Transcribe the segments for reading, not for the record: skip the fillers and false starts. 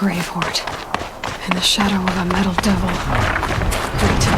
grave hoard. In the shadow of a metal devil. Great.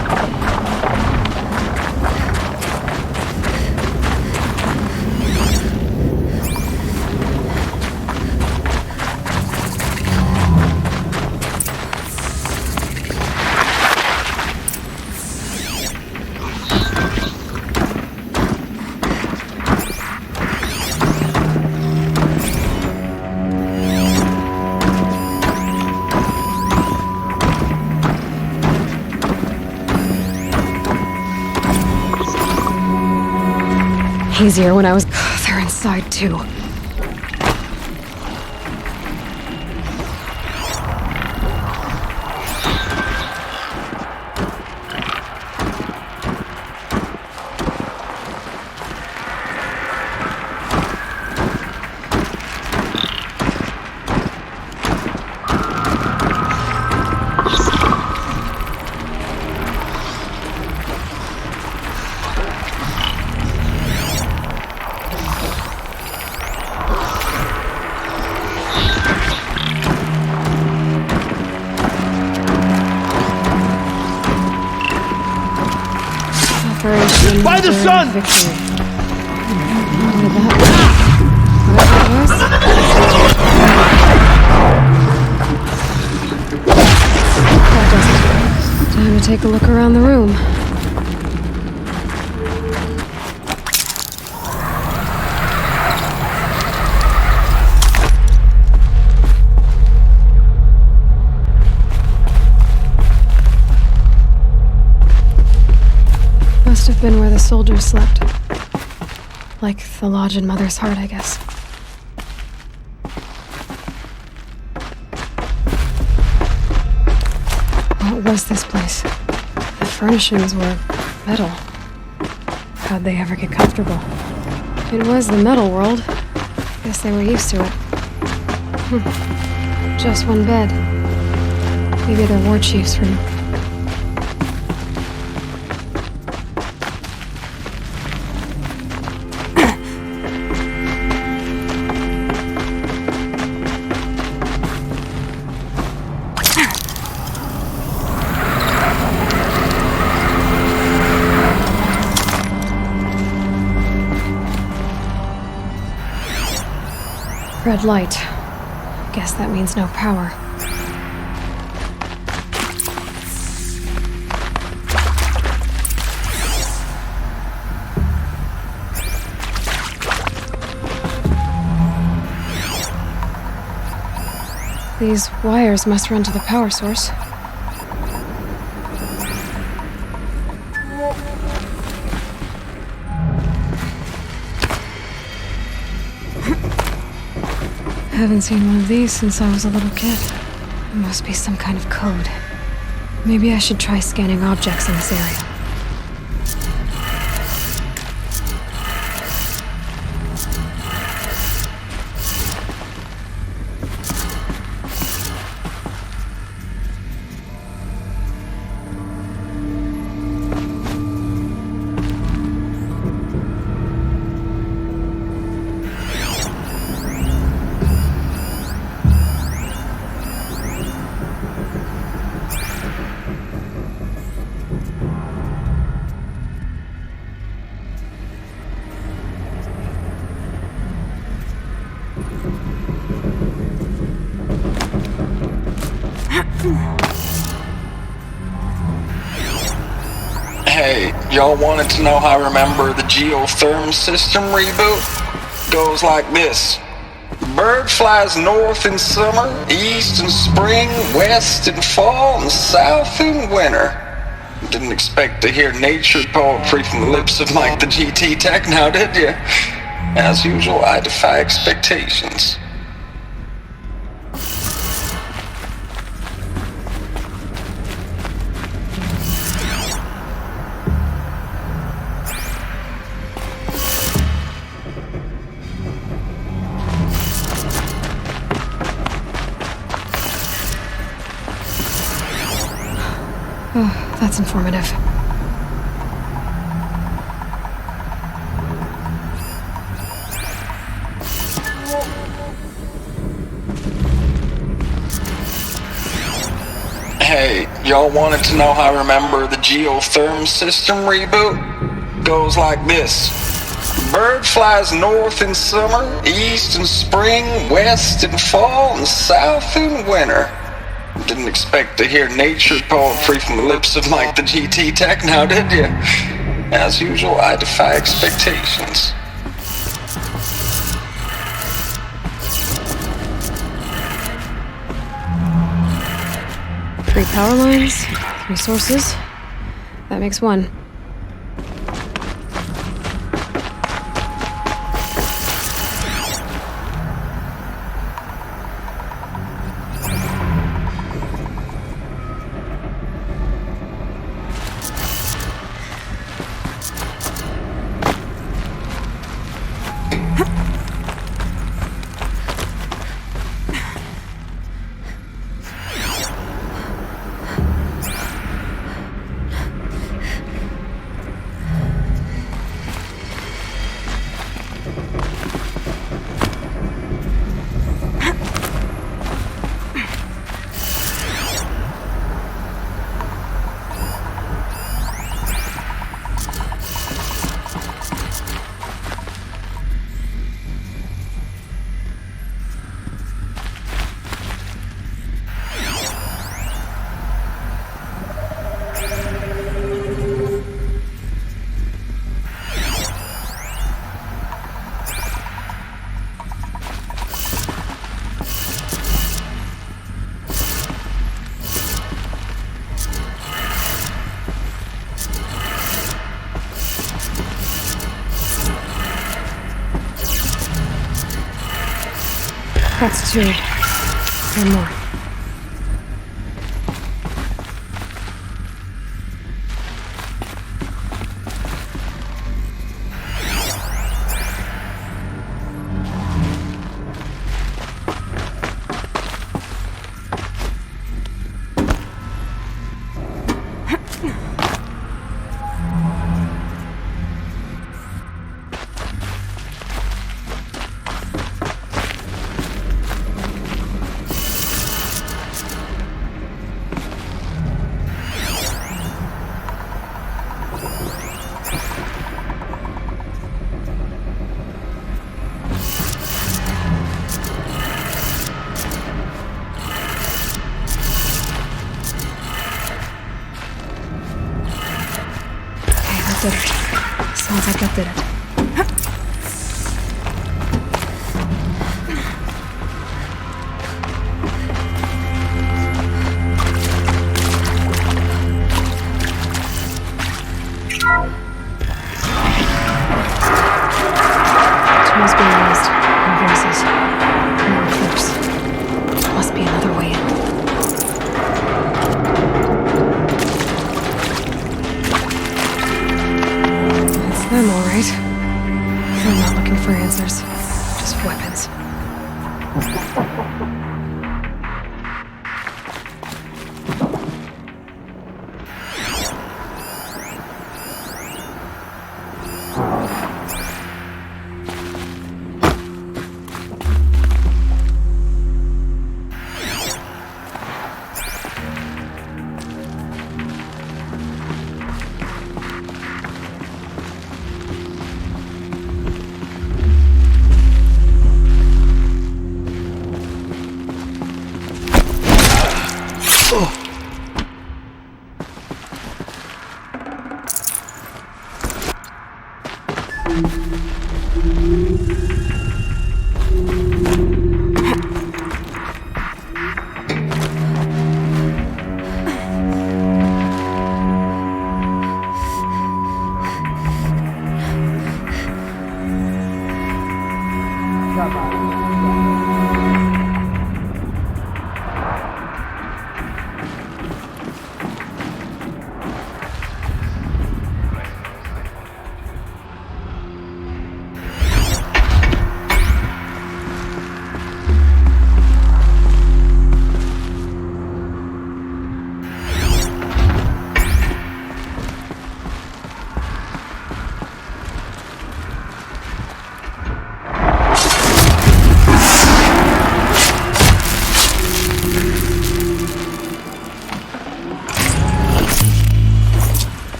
Easier when I was... They're inside, too. By the sun! Time to take a look around the room. Must have been where the soldiers slept. Like the lodge in Mother's Heart, I guess. What was this place? The furnishings were metal. How'd they ever get comfortable? It was the metal world. Guess they were used to it. Just one bed. Maybe their war chief's room. Red light. Guess that means no power. These wires must run to the power source. Haven't seen one of these since I was a little kid. It must be some kind of code. Maybe I should try scanning objects in this area. Hey, y'all wanted to know how I remember the geotherm system reboot? Goes like this. Bird flies north in summer, east in spring, west in fall, and south in winter. Didn't expect to hear nature poetry from the lips of Mike the GT Tech now, did you? As usual, I defy expectations. Oh, that's informative. Hey, y'all wanted to know how I remember the geotherm system reboot? Goes like this. Bird flies north in summer, east in spring, west in fall, and south in winter. Didn't expect to hear nature poetry from the lips of Mike the GT Tech now, did you? As usual, I defy expectations. 3 power lines, 3 sources. That makes 1. That's 2. And more. Did it. Sounds like that did it. Tools being used. And voices. More force. Must be another way in. Them, all right. I'm not looking for answers, just weapons.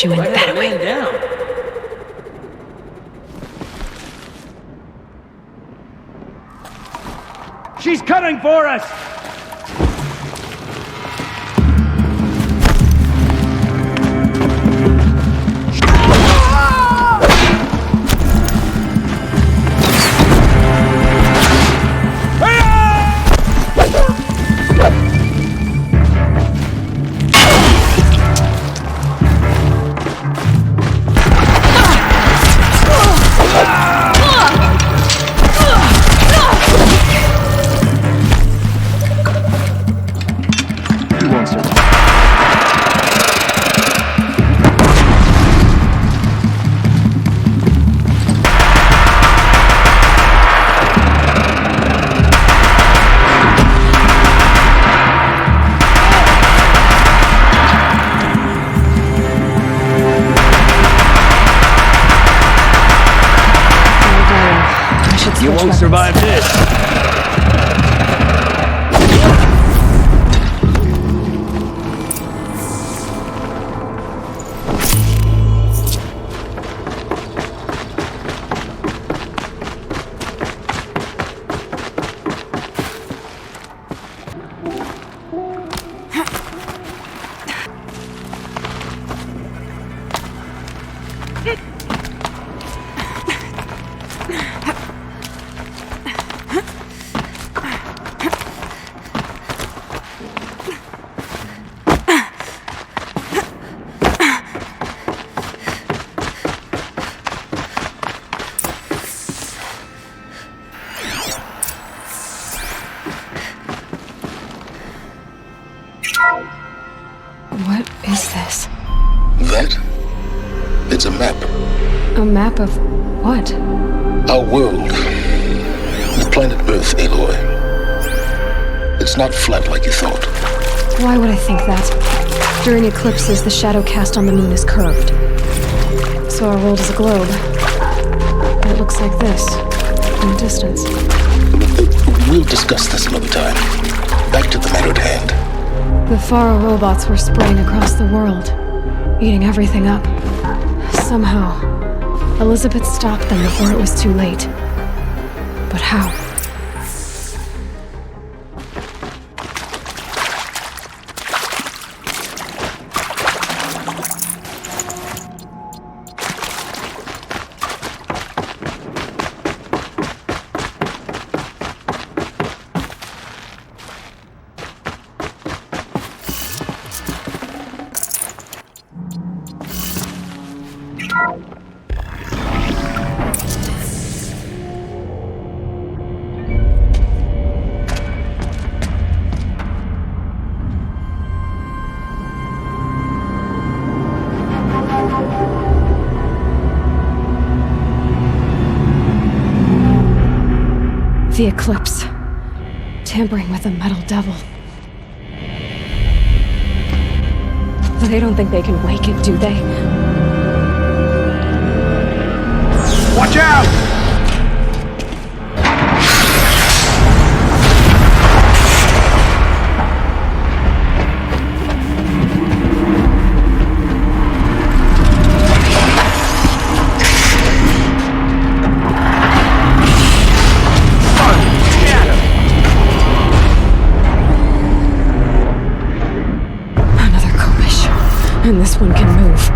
push you in that way. She's coming for us! You won't survive this. What is this? That? It's a map. A map of what? Our world. The planet Earth, Aloy. It's not flat like you thought. Why would I think that? During eclipses, the shadow cast on the moon is curved. So our world is a globe. And it looks like this, from a distance. We'll discuss this another time. Back to the matter at hand. The Faro robots were spreading across the world, eating everything up. Somehow, Elizabeth stopped them before it was too late. But how? The eclipse. Tampering with the metal devil. They don't think they can wake it, do they? Watch out! And this one can move.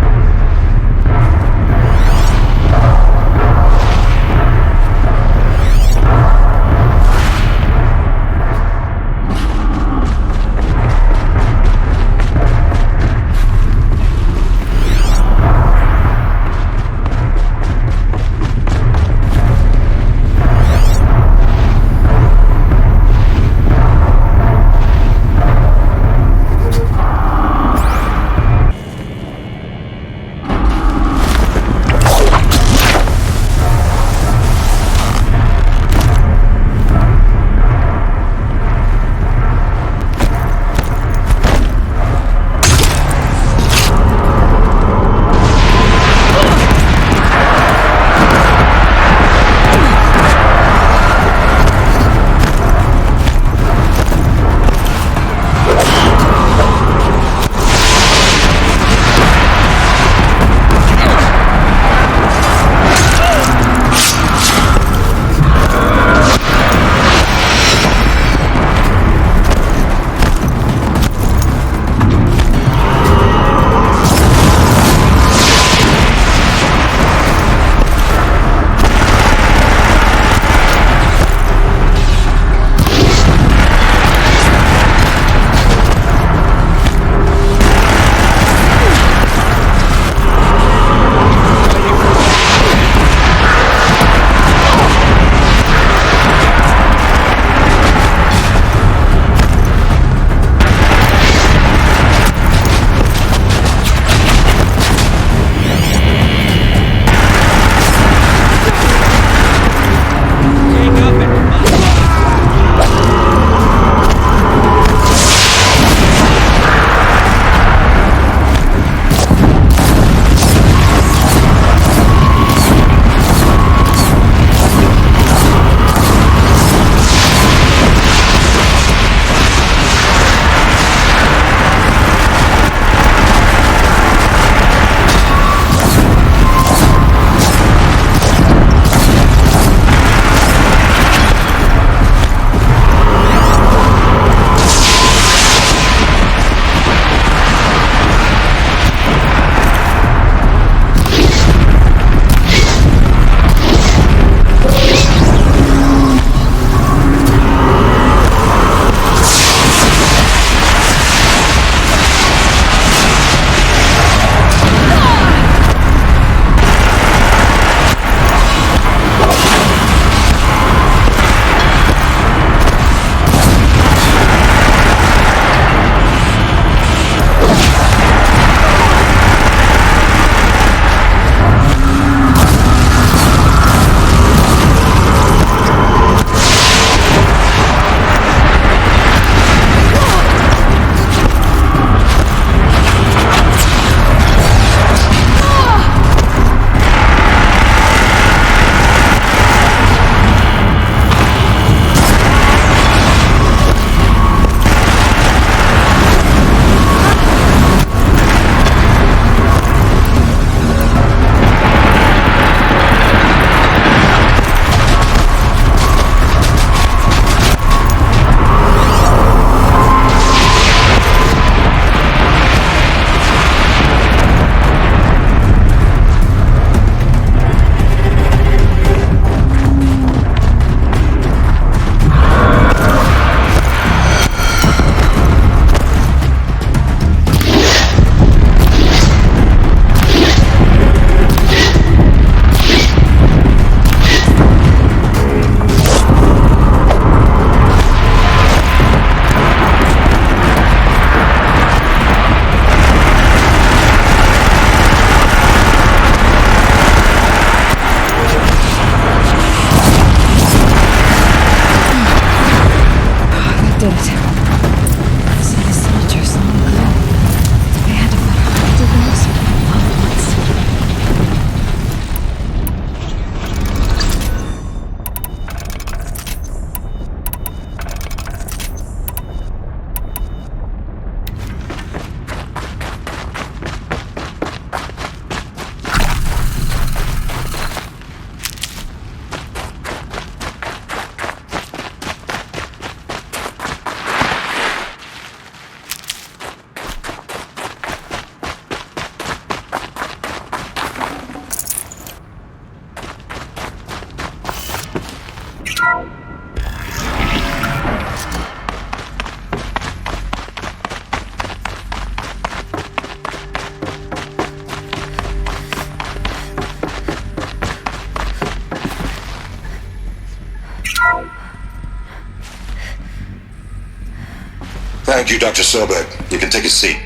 Thank you, Dr. Sobek. You can take a seat.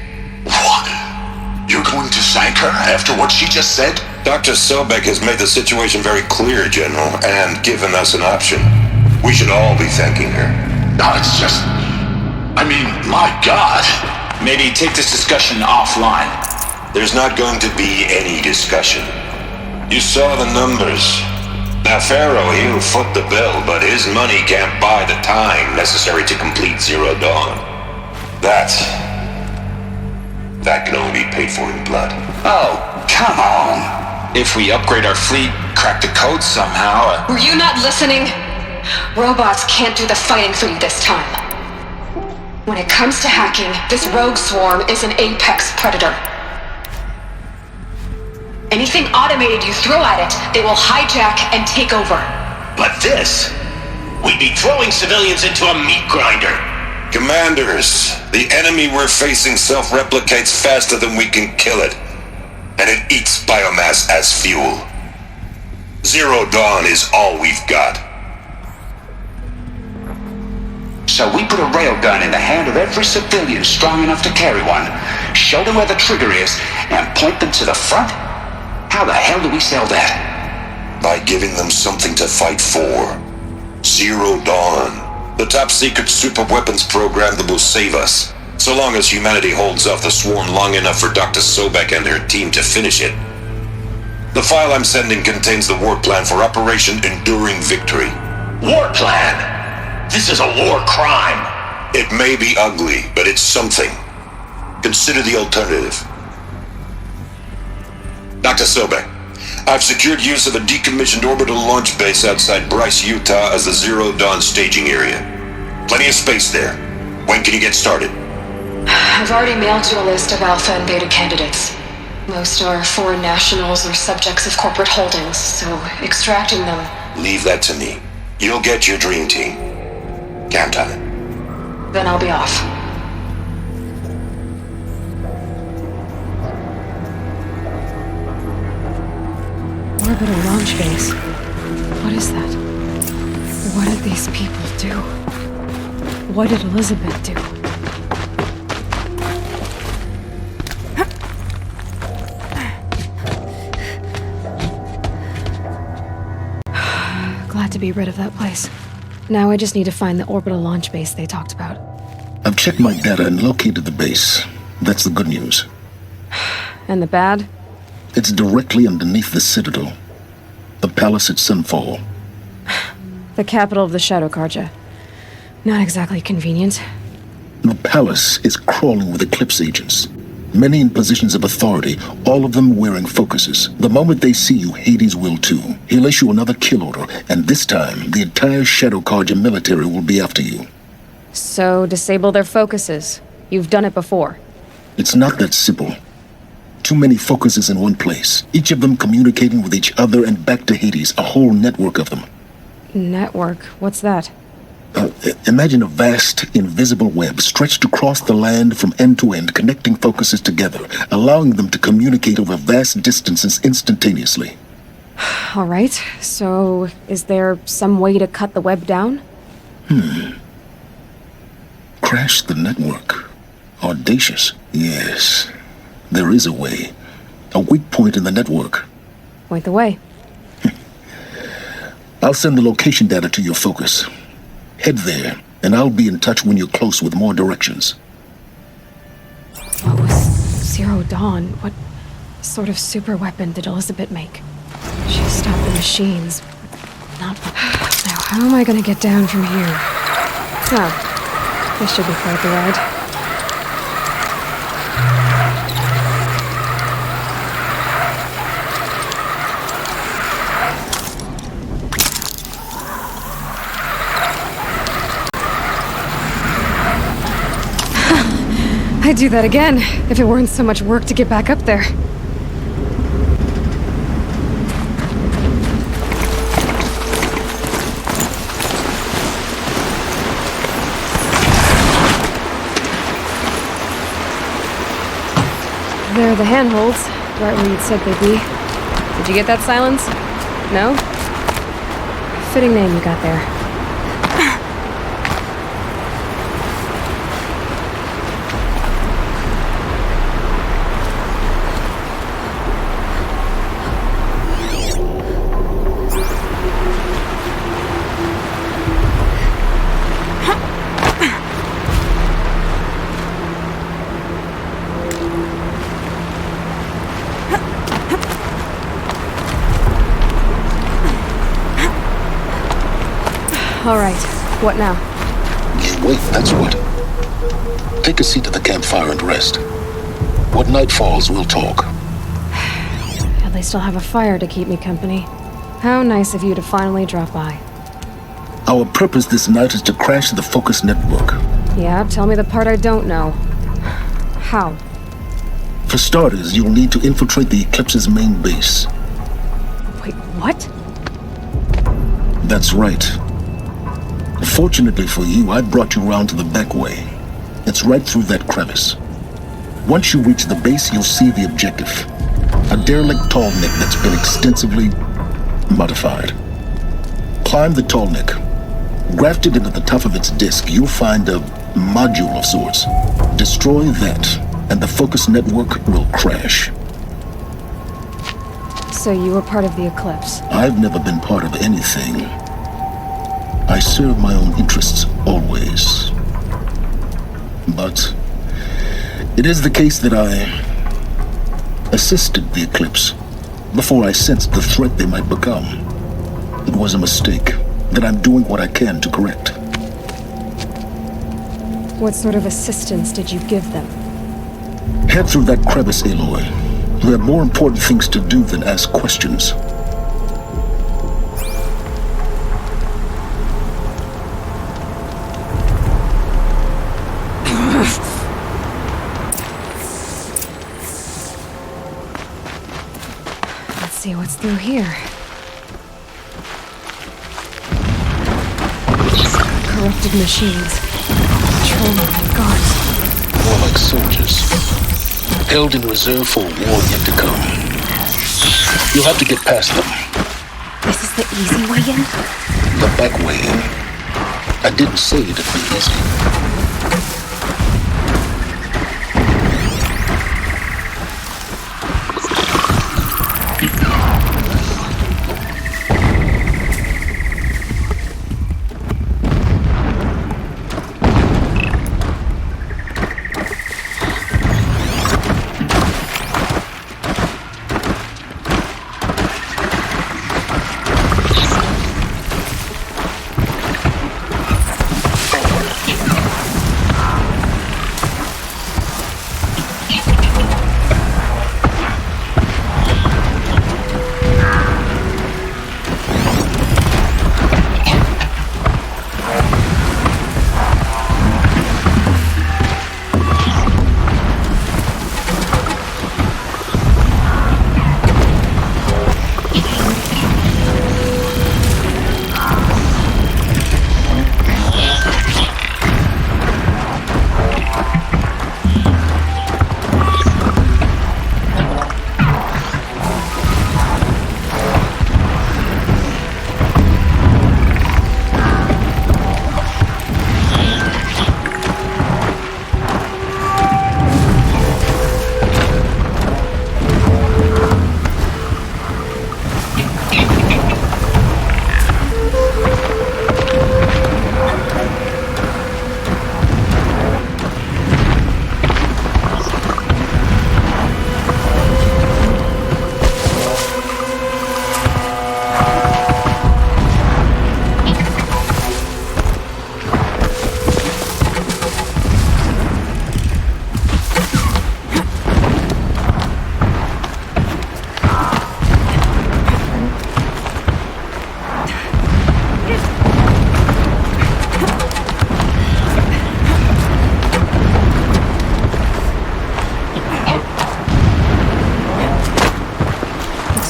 What? You're going to thank her after what she just said? Dr. Sobek has made the situation very clear, General, and given us an option. We should all be thanking her. No, it's just... I mean, my God. Maybe take this discussion offline. There's not going to be any discussion. You saw the numbers. Now, Pharaoh, he'll foot the bill, but his money can't buy the time necessary to complete Zero Dawn. That can only be paid for in blood. Oh, come on. If we upgrade our fleet, crack the code somehow... Were you not listening? Robots can't do the fighting for you this time. When it comes to hacking, this rogue swarm is an apex predator. Anything automated you throw at it, they will hijack and take over. But this... We'd be throwing civilians into a meat grinder. Commanders, the enemy we're facing self-replicates faster than we can kill it. And it eats biomass as fuel. Zero Dawn is all we've got. So we put a railgun in the hand of every civilian strong enough to carry one, show them where the trigger is, and point them to the front? How the hell do we sell that? By giving them something to fight for. Zero Dawn. The top-secret super-weapons program that will save us. So long as humanity holds off the swarm long enough for Dr. Sobek and her team to finish it. The file I'm sending contains the war plan for Operation Enduring Victory. War plan? This is a war crime. It may be ugly, but it's something. Consider the alternative. Dr. Sobek, I've secured use of a decommissioned orbital launch base outside Bryce, Utah as the Zero Dawn staging area. Plenty of space there. When can you get started? I've already mailed you a list of alpha and beta candidates. Most are foreign nationals or subjects of corporate holdings, so extracting them... Leave that to me. You'll get your dream team. Count on it. Then I'll be off. Orbital launch base. What is that? What did these people do? What did Elizabeth do? Glad to be rid of that place. Now I just need to find the orbital launch base they talked about. I've checked my data and located the base. That's the good news. And the bad? It's directly underneath the Citadel. The palace at Sunfall. The capital of the Shadow Carja. Not exactly convenient. The palace is crawling with Eclipse agents. Many in positions of authority, all of them wearing focuses. The moment they see you, Hades will too. He'll issue another kill order, and this time, the entire Shadow Carja military will be after you. So, disable their focuses. You've done it before. It's not that simple. Too many focuses in one place, each of them communicating with each other and back to Hades, a whole network of them. Network? What's that? Imagine a vast, invisible web stretched across the land from end to end, connecting focuses together, allowing them to communicate over vast distances instantaneously. All right, so is there some way to cut the web down? Crash the network. Audacious. Yes, there is a way. A weak point in the network. Point the way. I'll send the location data to your focus. Head there, and I'll be in touch when you're close with more directions. What was Zero Dawn? What sort of super weapon did Elizabeth make? She stopped the machines. Not... Now, how am I gonna get down from here? Oh, this should be quite the ride. I'd do that again, if it weren't so much work to get back up there. the handholds, right where you'd said they'd be. Did you get that, Silence? No? Fitting name you got there. All right, what now? You wait, that's what. Take a seat at the campfire and rest. When night falls, we'll talk. At least I'll have a fire to keep me company. How nice of you to finally drop by. Our purpose this night is to crash the Focus network. Yeah, tell me the part I don't know. How? For starters, you'll need to infiltrate the Eclipse's main base. Wait, what? That's right. Fortunately for you, I brought you round to the back way. It's right through that crevice. Once you reach the base, you'll see the objective. A derelict tall neck that's been extensively modified. Climb the tall neck. Grafted into the top of its disk, you'll find a module of sorts. Destroy that, and the Focus network will crash. So you were part of the Eclipse? I've never been part of anything. I serve my own interests, always. But it is the case that I assisted the Eclipse before I sensed the threat they might become. It was a mistake that I'm doing what I can to correct. What sort of assistance did you give them? Head through that crevice, Aloy. We have more important things to do than ask questions. Let's see what's through here. Corrupted machines. Patrolmen and guards. More like soldiers. Held in reserve for a war yet to come. You'll have to get past them. This is the easy way in? The back way in. I didn't say it'd be easy.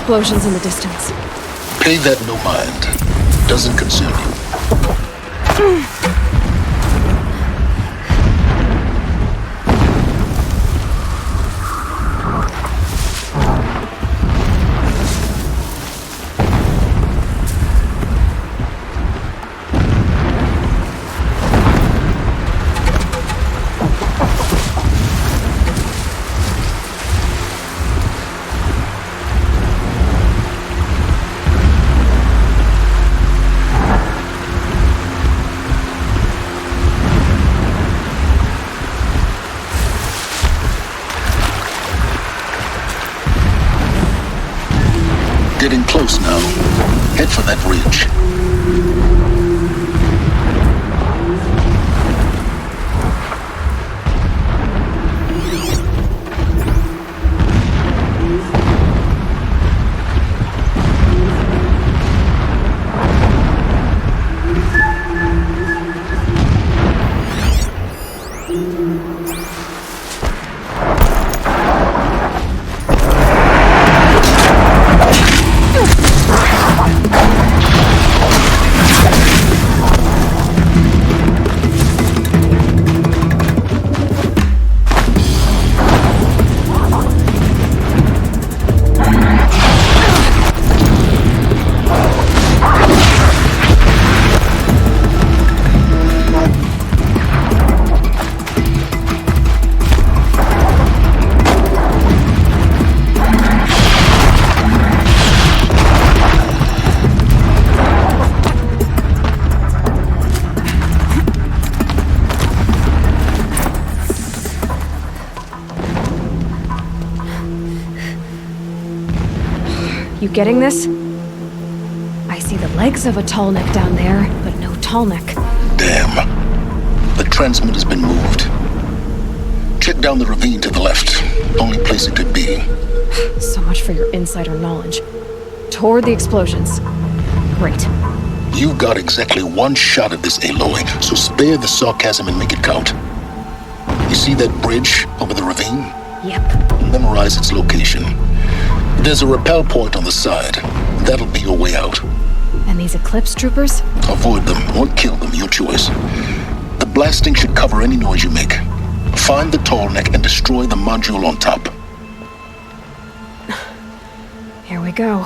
Explosions in the distance. Pay that no mind. Doesn't concern you. you getting this? I see the legs of a tall neck down there, but no tall neck. Damn. The transmitter's been moved. Check down the ravine to the left. Only place it could be. So much for your insider knowledge. Toward the explosions. Great. You've got exactly one shot at this, Aloy, so spare the sarcasm and make it count. You see that bridge over the ravine? Yep. Memorize its location. There's a rappel point on the side. That'll be your way out. And these Eclipse troopers? Avoid them or kill them, your choice. The blasting should cover any noise you make. Find the tall neck and destroy the module on top. Here we go.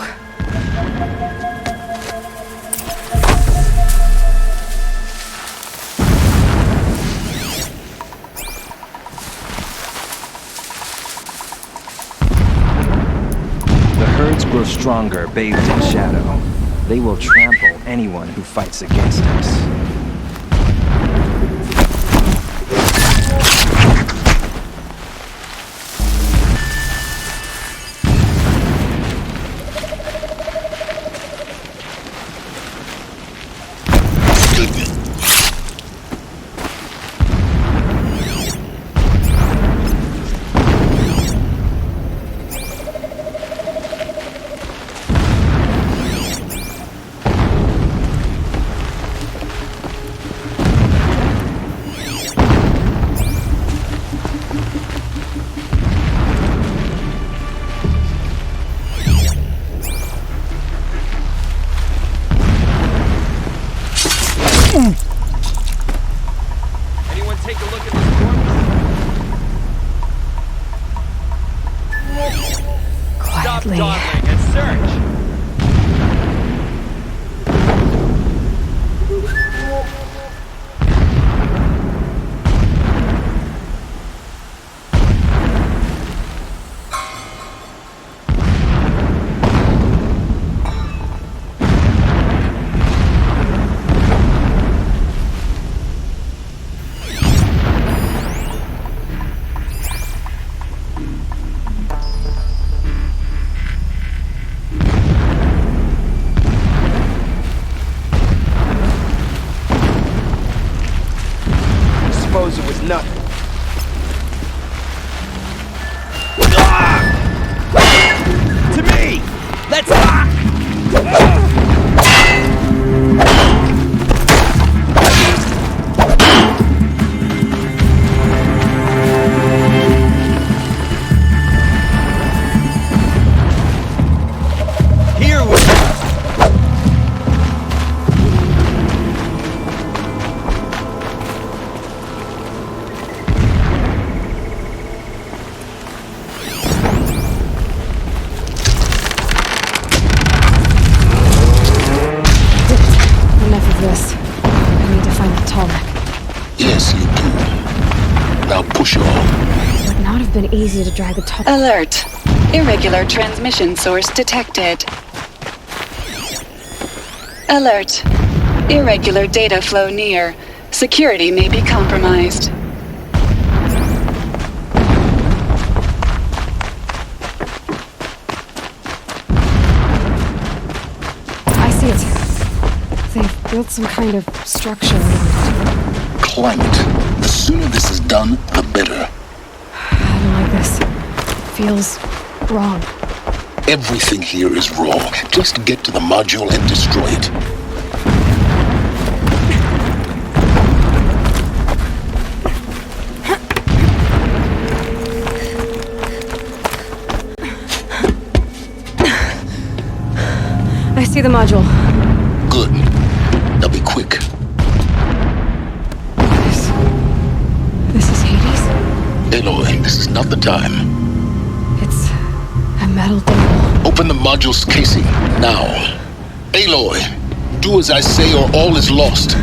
The herds grow stronger, bathed in shadow. They will trample anyone who fights against us. Anyone take a look at this corpse? Quietly. Stop dawdling and search! Suppose it was nothing. To me! Let's rock! Here we go! Enough of this. I need to find the tall neck. Yes, you do. Now push on. It would not have been easy to drag the tall... Alert. Irregular transmission source detected. Alert. Irregular data flow near. Security may be compromised. I see it. They've built some kind of structure around it. Climate. The sooner this is done, the better. I don't like this. Feels wrong. Everything here is wrong. Just get to the module and destroy it. I see the module. Good. Now be quick. This is Hades? Aloy, this is not the time. It's a metal dome. Open the module's casing, now. Aloy, do as I say or all is lost.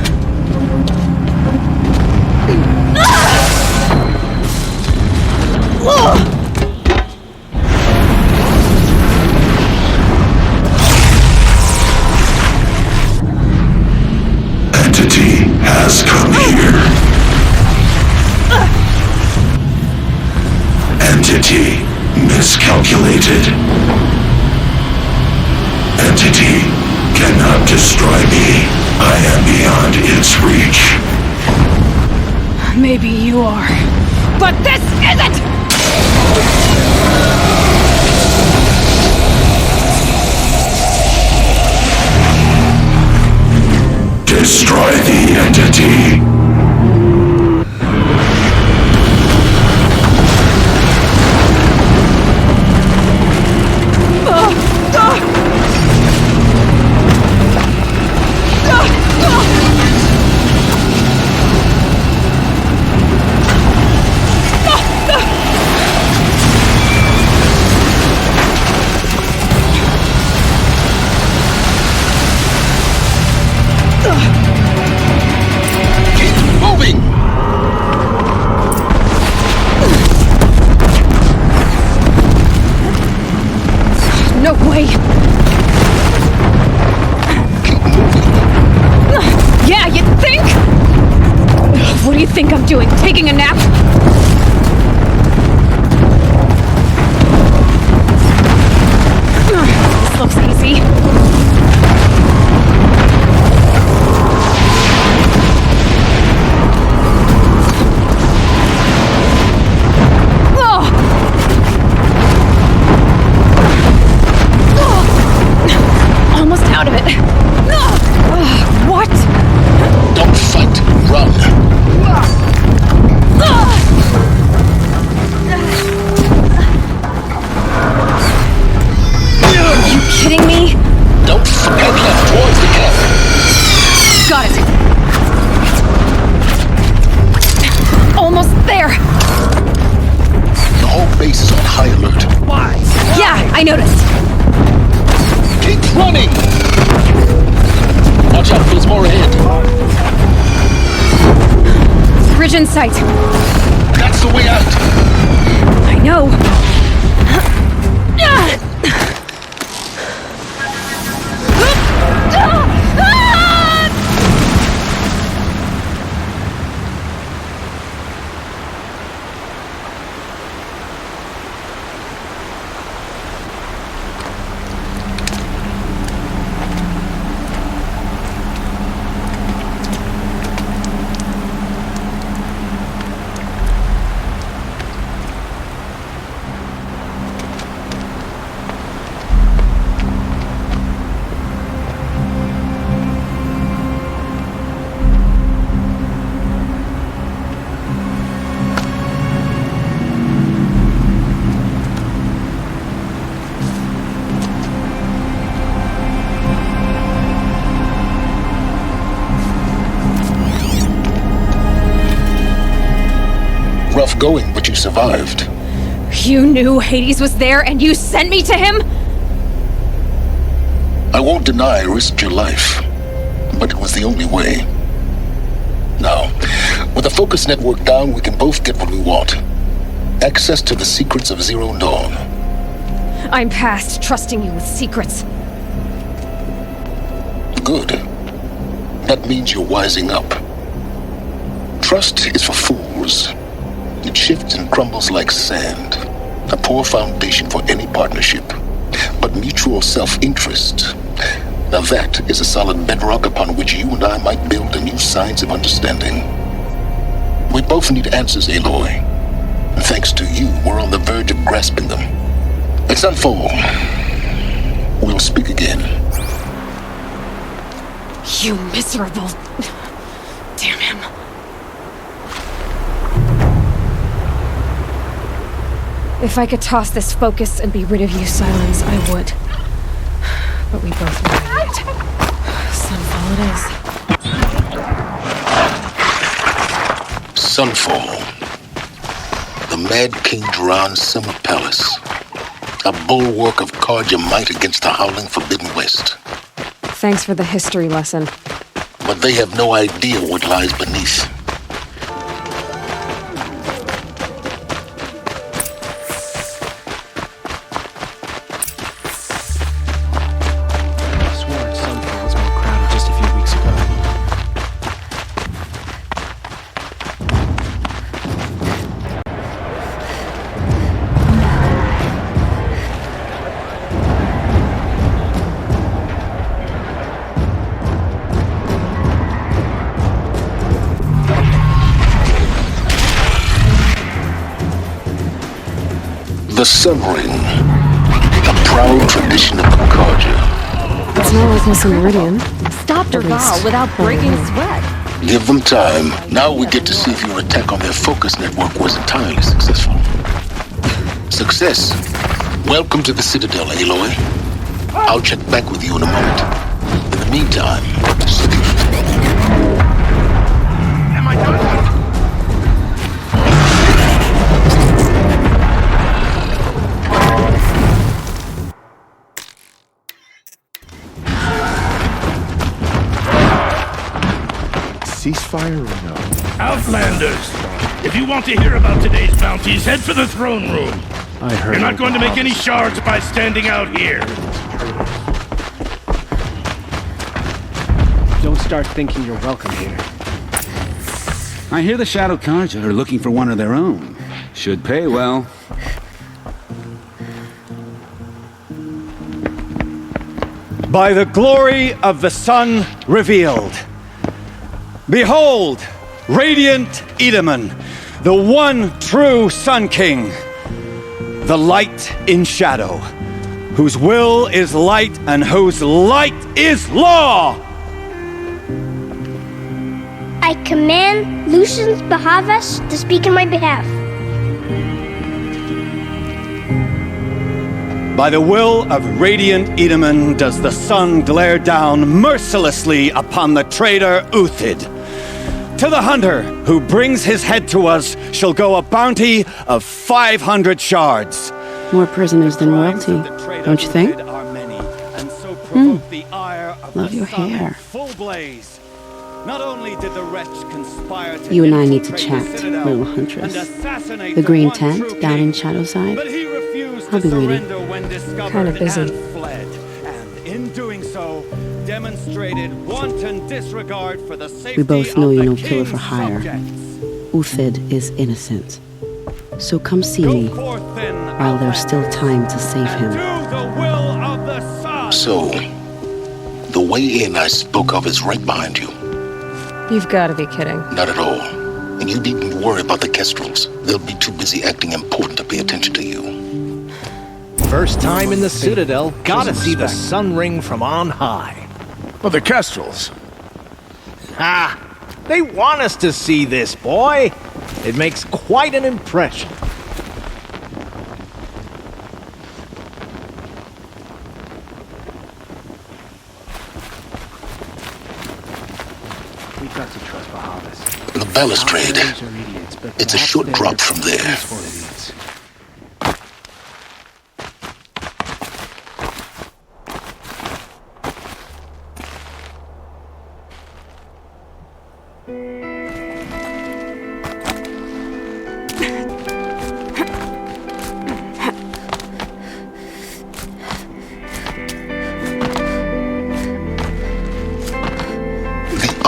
Entity has come here. Entity miscalculated. entity cannot destroy me. I am beyond its reach. Maybe you are. But this isn't! Destroy the entity. No way! Yeah, you think? What do you think I'm doing? Taking a nap? This looks easy. Almost out of it. What? Don't fight, run. Are you kidding me? Don't head left towards the camp. Got it. Almost there. The whole base is on high alert. Why? Yeah, I noticed. Keep running! Watch out, there's more ahead. Bridge in sight. That's the way out. I know. Rough going, but you survived. You knew Hades was there and you sent me to him? I won't deny I risked your life, but it was the only way. Now, with the focus network down, we can both get what we want. Access to the secrets of Zero Dawn. I'm past trusting you with secrets. Good. That means you're wising up. Trust is for fools. It shifts and crumbles like sand. A poor foundation for any partnership. But mutual self-interest, now that is a solid bedrock upon which you and I might build a new science of understanding. We both need answers, Aloy. And thanks to you, we're on the verge of grasping them. Let's unfold. We'll speak again. You miserable... Damn him. If I could toss this focus and be rid of you, Silence, I would. But we both know it. Sunfall it is. Sunfall. The Mad King Duran's summer palace. A bulwark of Carja might against the howling Forbidden West. Thanks for the history lesson. But they have no idea what lies beneath. The Sun Ring, a proud tradition of Concordia. It's not like missing Meridian. Stop Derval without breaking sweat. Give them time. Now we get to see if your attack on their focus network was entirely successful. Success. Welcome to the Citadel, Aloy. I'll check back with you in a moment. In the meantime, Am I done? Ceasefire or no? Outlanders! If you want to hear about today's bounties, head for the throne room. I heard. You're not going to make any shards by standing out here. Don't start thinking you're welcome here. I hear the Shadow Carja are looking for one of their own. Should pay well. By the glory of the sun revealed. Behold, radiant Edaman, the one true Sun King, the light in shadow, whose will is light and whose light is law! I command Lucius Bahavas to speak in my behalf. By the will of radiant Edaman does the sun glare down mercilessly upon the traitor Uthid. To the hunter who brings his head to us shall go a bounty of 500 shards. More prisoners than royalty, don't you think? Love your hair. Not only did the wretch conspire to You and I need to chat, little huntress. The green tent down in Shadowside. I'll be waiting. Kind of busy. And in doing so, demonstrated wanton disregard for the safety We both know of you're the no killer for king's hire. subjects. Uthid is innocent. So come see me while there's still time to save him. so the way in I spoke of is right behind you. You've got to be kidding. Not at all. And you needn't worry about the Kestrels. They'll be too busy acting important to pay attention to you. First time in the Citadel, gotta see the sun ring from on high. Well, the Kestrels. Ah, they want us to see this, boy. It makes quite an impression. We've got to trust Bahavas. The balustrade. It's a short drop from there.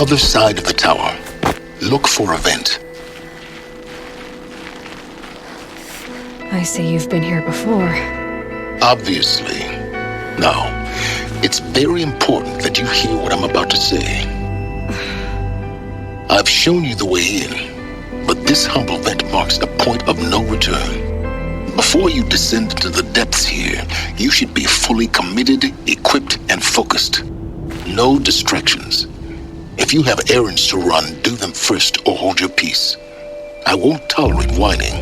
Other side of the tower. Look for a vent. I see you've been here before. Obviously. Now, it's very important that you hear what I'm about to say. I've shown you the way in, but this humble vent marks a point of no return. Before you descend into the depths here, you should be fully committed, equipped, and focused. No distractions. If you have errands to run, do them first or hold your peace. I won't tolerate whining.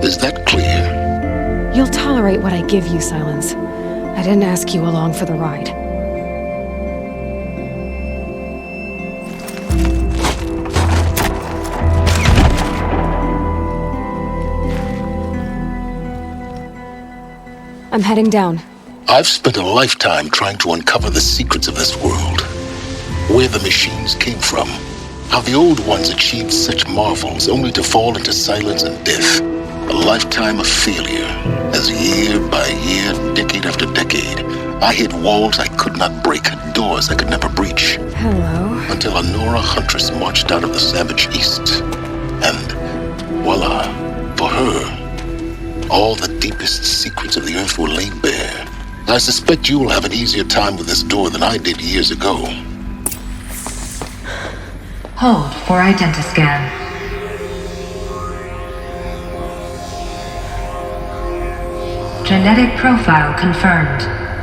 Is that clear? You'll tolerate what I give you, Silence. I didn't ask you along for the ride. I'm heading down. I've spent a lifetime trying to uncover the secrets of this world. Where the machines came from. How the old ones achieved such marvels only to fall into silence and death. A lifetime of failure, as year by year, decade after decade, I hit walls I could not break, doors I could never breach. Hello. Until a Nora huntress marched out of the savage east. And voila, for her, all the deepest secrets of the earth were laid bare. I suspect you'll have an easier time with this door than I did years ago. Hold for identiscan. Genetic profile confirmed.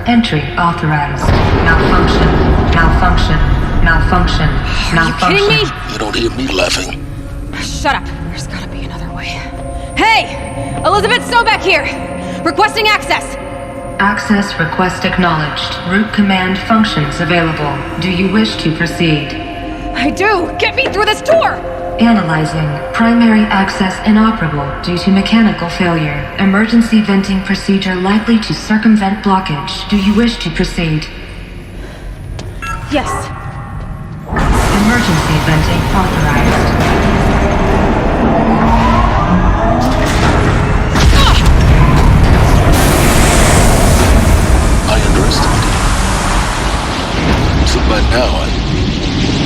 Entry authorized. Malfunction. Malfunction. Malfunction. Malfunction. Are you kidding me? You don't hear me laughing. Shut up. There's gotta be another way. Hey! Elizabeth Sobek here! Requesting access! Access request acknowledged. Root command functions available. Do you wish to proceed? I do! Get me through this door! Analyzing. Primary access inoperable due to mechanical failure. Emergency venting procedure likely to circumvent blockage. Do you wish to proceed? Yes. Emergency venting authorized. I underestimated. So by now,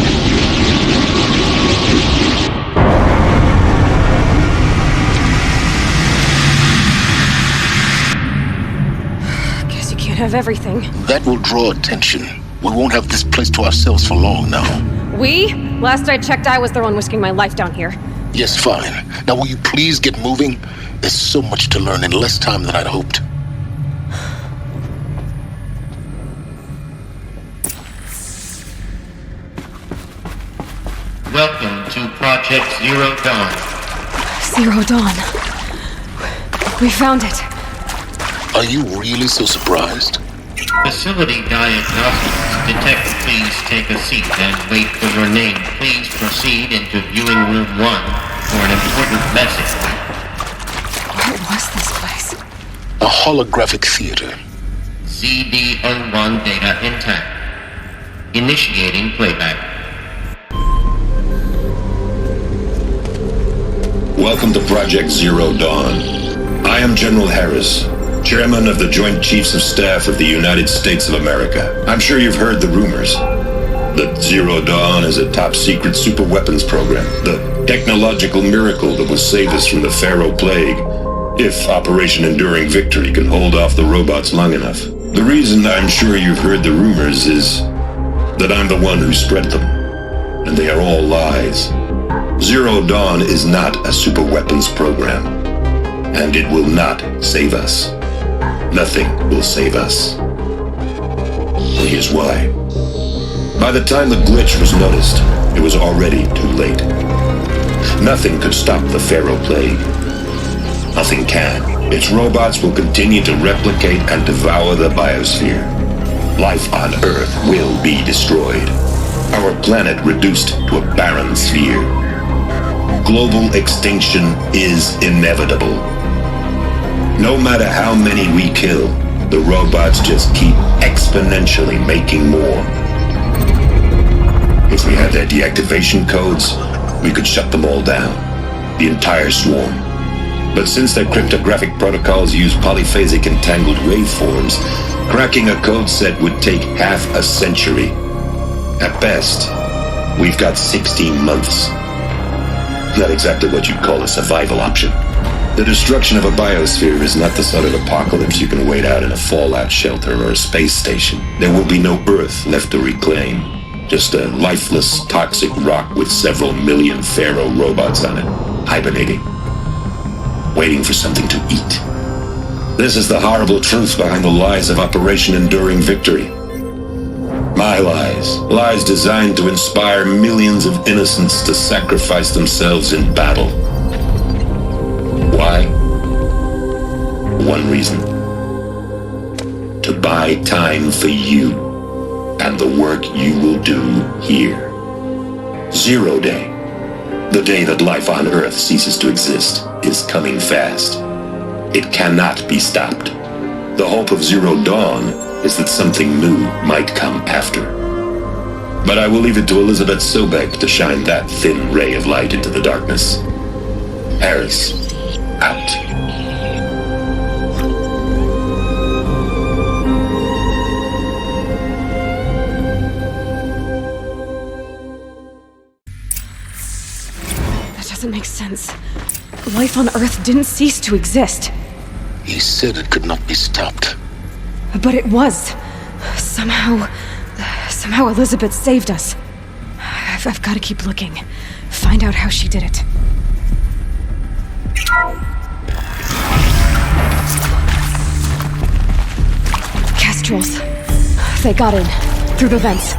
Guess you can't have everything. that will draw attention. We won't have this place to ourselves for long now. We? Last I checked, I was the one risking my life down here. Yes, fine. Now will you please get moving? There's so much to learn in less time than I'd hoped. Welcome to Project Zero Dawn. Zero Dawn. We found it. Are you really so surprised? Facility diagnostics. Detective, please take a seat and wait for your name. Please proceed into viewing room 1 for an important message. What was this place? A holographic theater. CD01 data intact. Initiating playback. Welcome to Project Zero Dawn. I am General Harris, Chairman of the Joint Chiefs of Staff of the United States of America. I'm sure you've heard the rumors that Zero Dawn is a top-secret superweapons program, the technological miracle that will save us from the Pharaoh Plague, if Operation Enduring Victory can hold off the robots long enough. The reason I'm sure you've heard the rumors is that I'm the one who spread them, and they are all lies. Zero Dawn is not a superweapons program, and it will not save us. Nothing will save us. Here's why. By the time the glitch was noticed, it was already too late. Nothing could stop the Pharaoh Plague. Nothing can. Its robots will continue to replicate and devour the biosphere. Life on Earth will be destroyed. Our planet reduced to a barren sphere. Global extinction is inevitable. No matter how many we kill, the robots just keep exponentially making more. If we had their deactivation codes, we could shut them all down, the entire swarm. But since their cryptographic protocols use polyphasic entangled waveforms, cracking a code set would take half a century. At best, we've got 16 months. Not exactly what you'd call a survival option. The destruction of a biosphere is not the sort of apocalypse you can wait out in a fallout shelter or a space station. There will be no Earth left to reclaim. Just a lifeless, toxic rock with several million Pharaoh robots on it, hibernating, waiting for something to eat. This is the horrible truth behind the lies of Operation Enduring Victory. My lies. Lies designed to inspire millions of innocents to sacrifice themselves in battle. Why? One reason. To buy time for you and the work you will do here. Zero Day, the day that life on Earth ceases to exist, is coming fast. It cannot be stopped. The hope of Zero Dawn is that something new might come after. But I will leave it to Elizabeth Sobek to shine that thin ray of light into the darkness. Harris, out. That doesn't make sense. Life on Earth didn't cease to exist. He said it could not be stopped. But it was. Somehow Elizabeth saved us. I've got to keep looking. Find out how she did it. Actuals. They got in. Through the vents.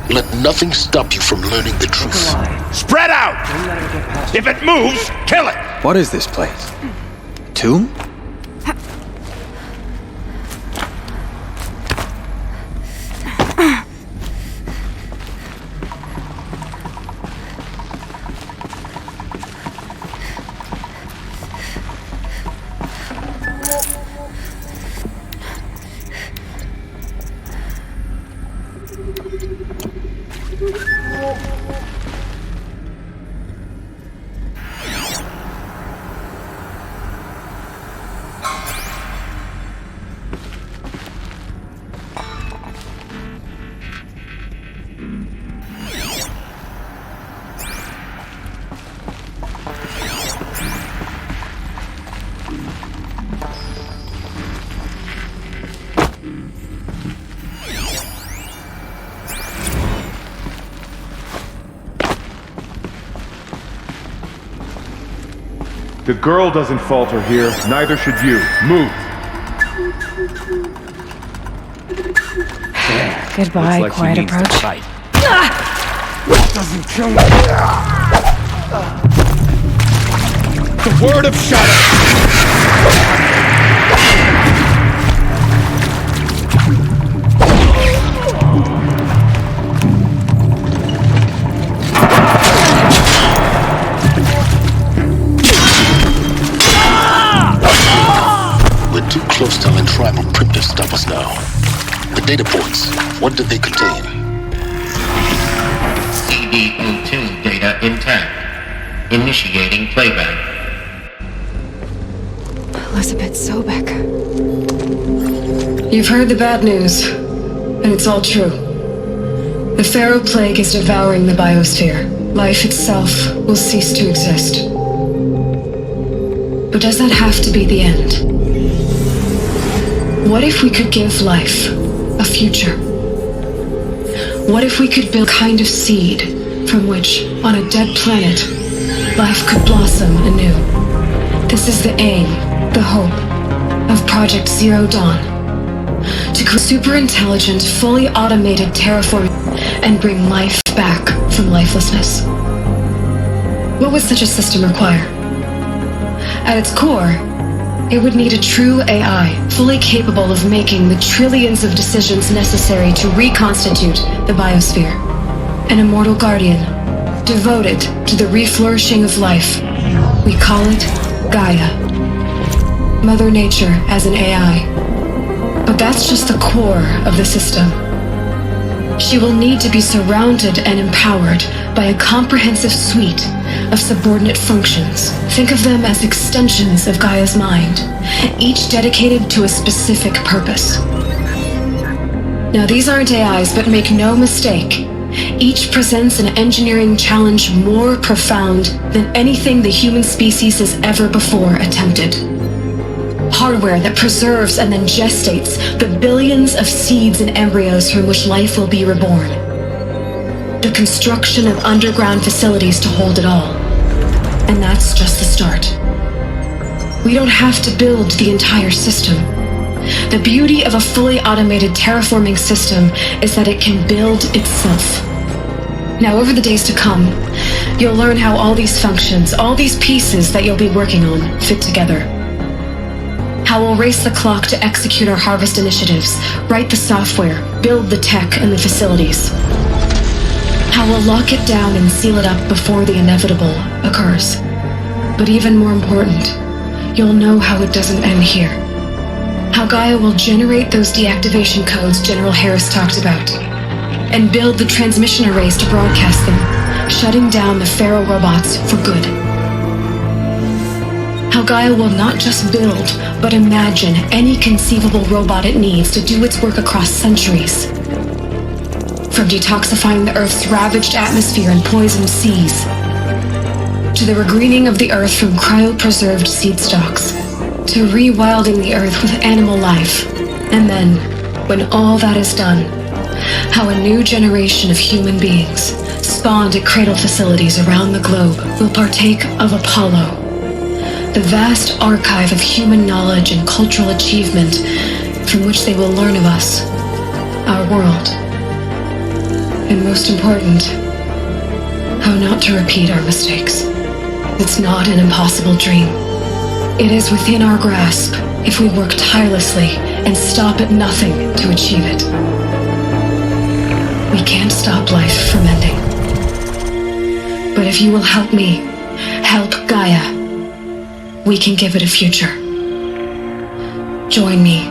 Let nothing stop you from learning the truth. Spread out! If it moves, kill it! What is this place? Tomb? The girl doesn't falter here, neither should you. Move! Goodbye, like quiet approach. Doesn't kill me. The word of shadow! We're too close to untribal prep to stop us now. The data points, what did they contain? CD02 data intact. Initiating playback. Elizabeth Sobek. You've heard the bad news, and it's all true. The Pharaoh Plague is devouring the biosphere. Life itself will cease to exist. But does that have to be the end? What if we could give life a future? What if we could build a kind of seed from which, on a dead planet, life could blossom anew? This is the aim, the hope, of Project Zero Dawn. To create super intelligent, fully automated terraforming and bring life back from lifelessness. What would such a system require? At its core, it would need a true AI, fully capable of making the trillions of decisions necessary to reconstitute the biosphere. An immortal guardian, devoted to the reflourishing of life. We call it GAIA. Mother Nature as an AI. But that's just the core of the system. She will need to be surrounded and empowered by a comprehensive suite of subordinate functions. Think of them as extensions of Gaia's mind, each dedicated to a specific purpose. Now, these aren't AIs, but make no mistake, each presents an engineering challenge more profound than anything the human species has ever before attempted. Hardware that preserves and then gestates the billions of seeds and embryos from which life will be reborn. The construction of underground facilities to hold it all. And that's just the start. We don't have to build the entire system. The beauty of a fully automated terraforming system is that it can build itself. Now, over the days to come, you'll learn how all these functions, all these pieces that you'll be working on, fit together. How we'll race the clock to execute our harvest initiatives, write the software, build the tech and the facilities. How we'll lock it down and seal it up before the inevitable occurs. But even more important, you'll know how it doesn't end here. How Gaia will generate those deactivation codes General Harris talked about, and build the transmission arrays to broadcast them, shutting down the Pharaoh robots for good. How Gaia will not just build, but imagine any conceivable robot it needs to do its work across centuries. From detoxifying the Earth's ravaged atmosphere and poisoned seas, to the regreening of the Earth from cryopreserved seed stalks, to rewilding the Earth with animal life. And then, when all that is done, how a new generation of human beings, spawned at cradle facilities around the globe, will partake of Apollo, the vast archive of human knowledge and cultural achievement from which they will learn of us, our world, and most important, how not to repeat our mistakes. It's not an impossible dream. It is within our grasp if we work tirelessly and stop at nothing to achieve it. We can't stop life from ending. But if you will help me, help Gaia, we can give it a future. Join me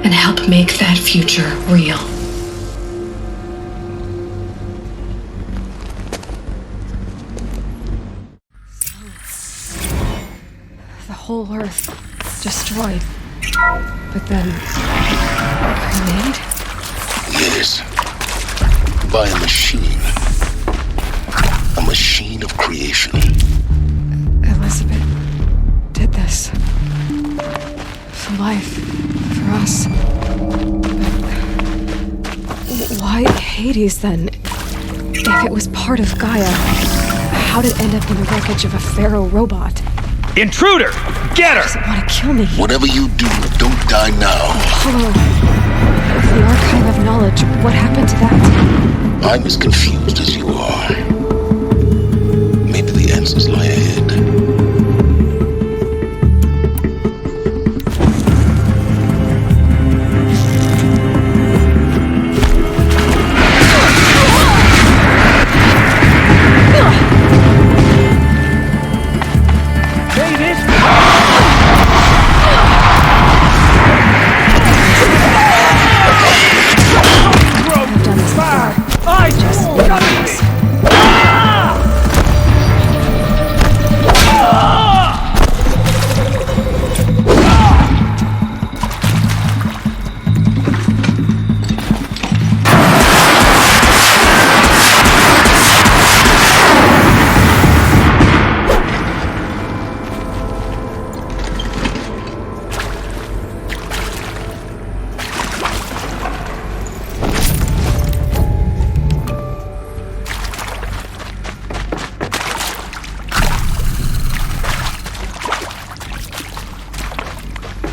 and help make that future real. The whole Earth destroyed, but then remade? Yes. By a machine. A machine of creation. Elizabeth did this. For life. For us. But why Hades then? If it was part of Gaia, how did it end up in the wreckage of a pharaoh robot? Intruder! Get her! Does it want to kill me? Whatever you do, don't die now. Hello. The Archive of Knowledge, what happened to that? I'm as confused as you are. Maybe the answers lie ahead.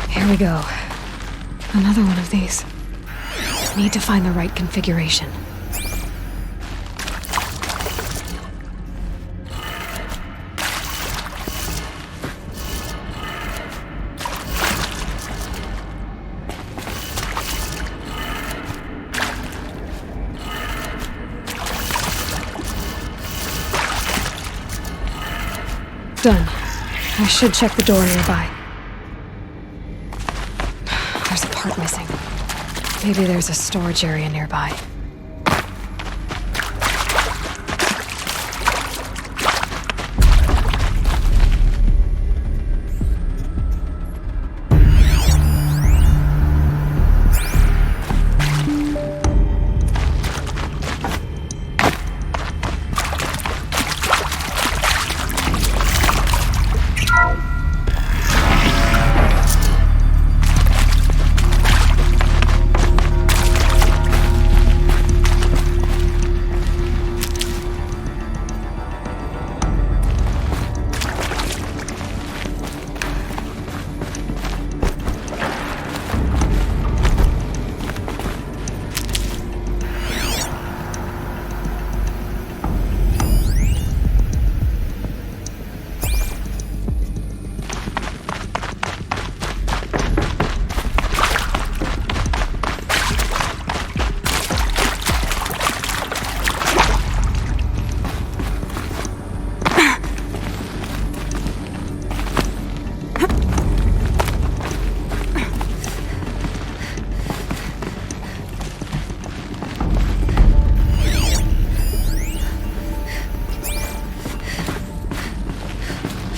Here we go. Another one of these. Need to find the right configuration. Done. I should check the door nearby. There's a part missing. Maybe there's a storage area nearby.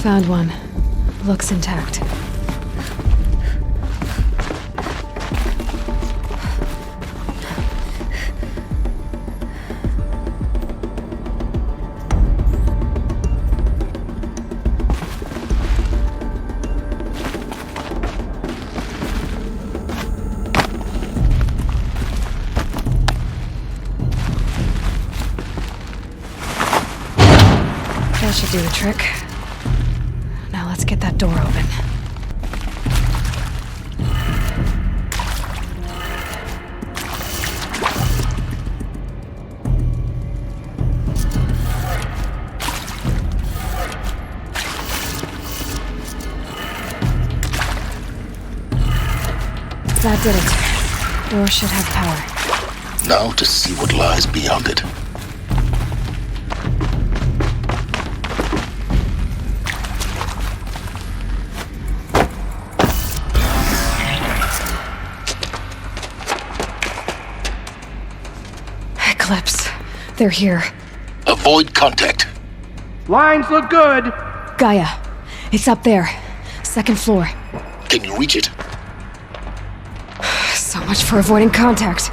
Found one. Looks intact. That should do the trick. Now let's get that door open. Did it. Door should have power. Now to see what lies beyond it. Eclipse. They're here. Avoid contact. Lines look good. Gaia. It's up there. Second floor. Can you reach it? So much for avoiding contact.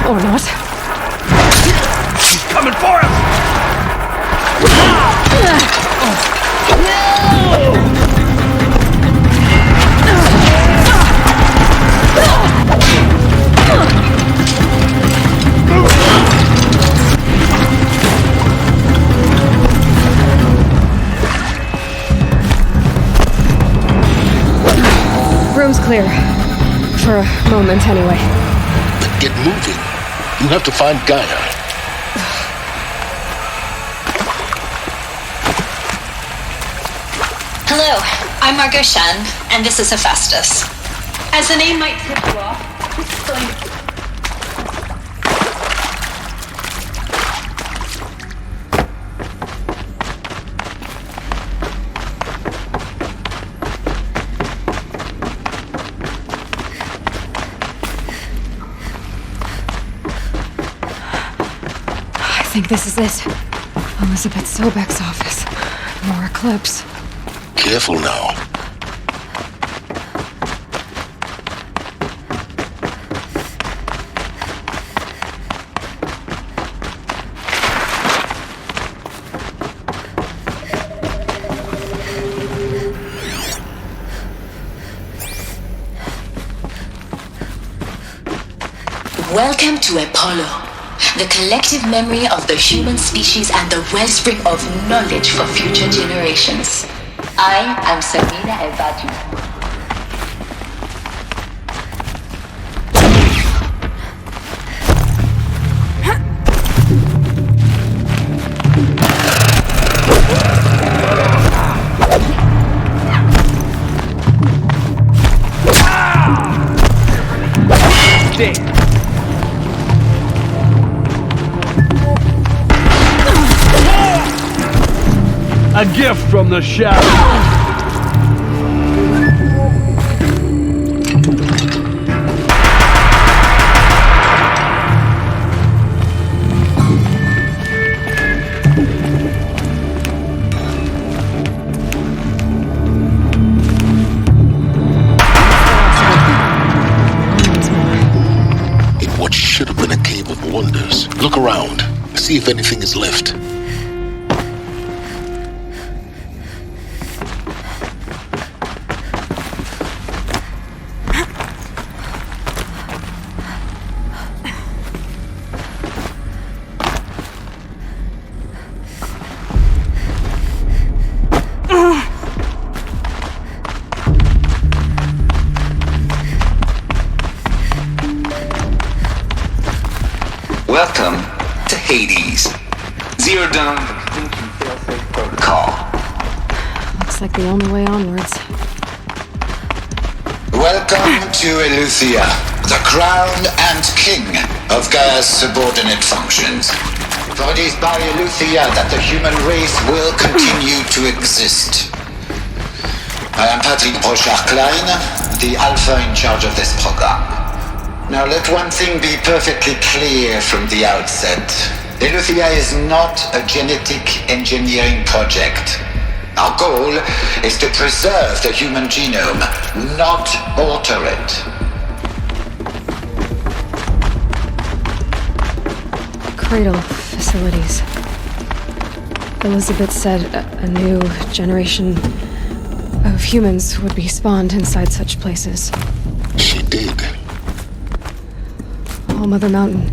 Or not. She's coming for us! Room's clear. For a moment, anyway. Then get moving. You have to find Gaia. Hello, I'm Margot Shen, and this is Hephaestus. As the name might tip you off, this is going to... I think this is it. Elizabeth Sobek's office. More Eclipse. Careful now. Welcome to Apollo, the collective memory of the human species and the wellspring of knowledge for future generations. I am Samina Ebadu. gift from the shadow. Look around. See if anything is left. Welcome to Hades. Zero Dawn Extinction Failsafe Protocol. Looks like the only way onwards. Welcome to Eleuthia, the crown and king of Gaia's subordinate functions. For it is by Eleuthia that the human race will continue to exist. I am Patrick Brochard-Klein, the Alpha in charge of this program. Now let one thing be perfectly clear from the outset. Eleuthia is not a genetic engineering project. Our goal is to preserve the human genome, not alter it. Cradle facilities. Elizabeth said a new generation of humans would be spawned inside such places. She did. All-Mother Mountain.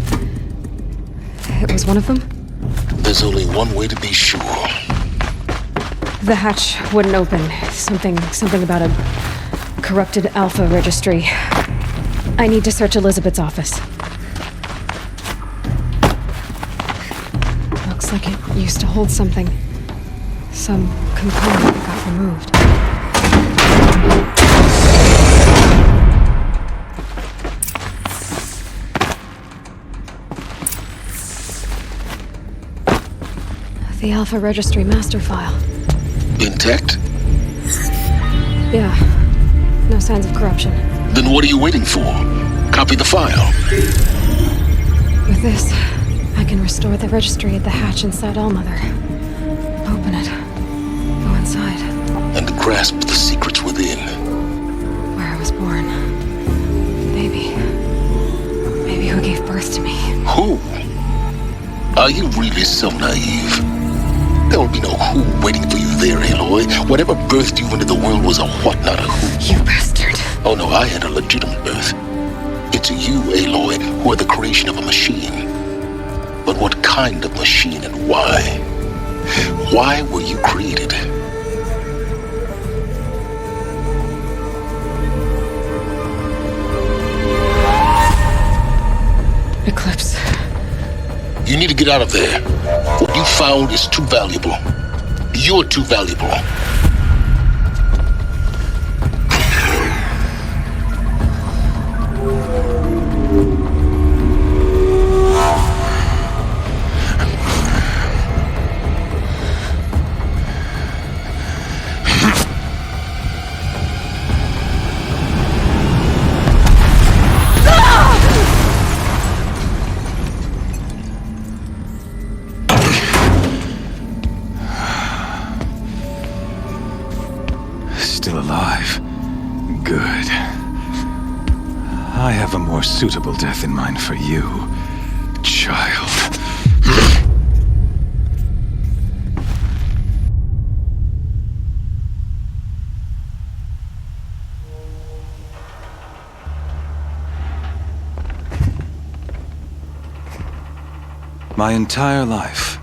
It was one of them? There's only one way to be sure. The hatch wouldn't open. Something about a corrupted Alpha registry. I need to search Elizabeth's office. Looks like it used to hold something. Some component got removed. The Alpha Registry master file. Intact? Yeah. No signs of corruption. Then what are you waiting for? Copy the file. With this, I can restore the registry at the hatch inside All-Mother. Open it. Go inside. And grasp the secrets within. Where I was born. Maybe who gave birth to me. Who? Are you really so naive? There will be no who waiting for you there, Aloy. Whatever birthed you into the world was a what, not a who. You bastard. Oh no, I had a legitimate birth. It's you, Aloy, who are the creation of a machine. But what kind of machine and why? Why were you created? Eclipse. You need to get out of there. What you found is too valuable. You're too valuable. Still alive. Good. I have a more suitable death in mind for you, child. My entire life,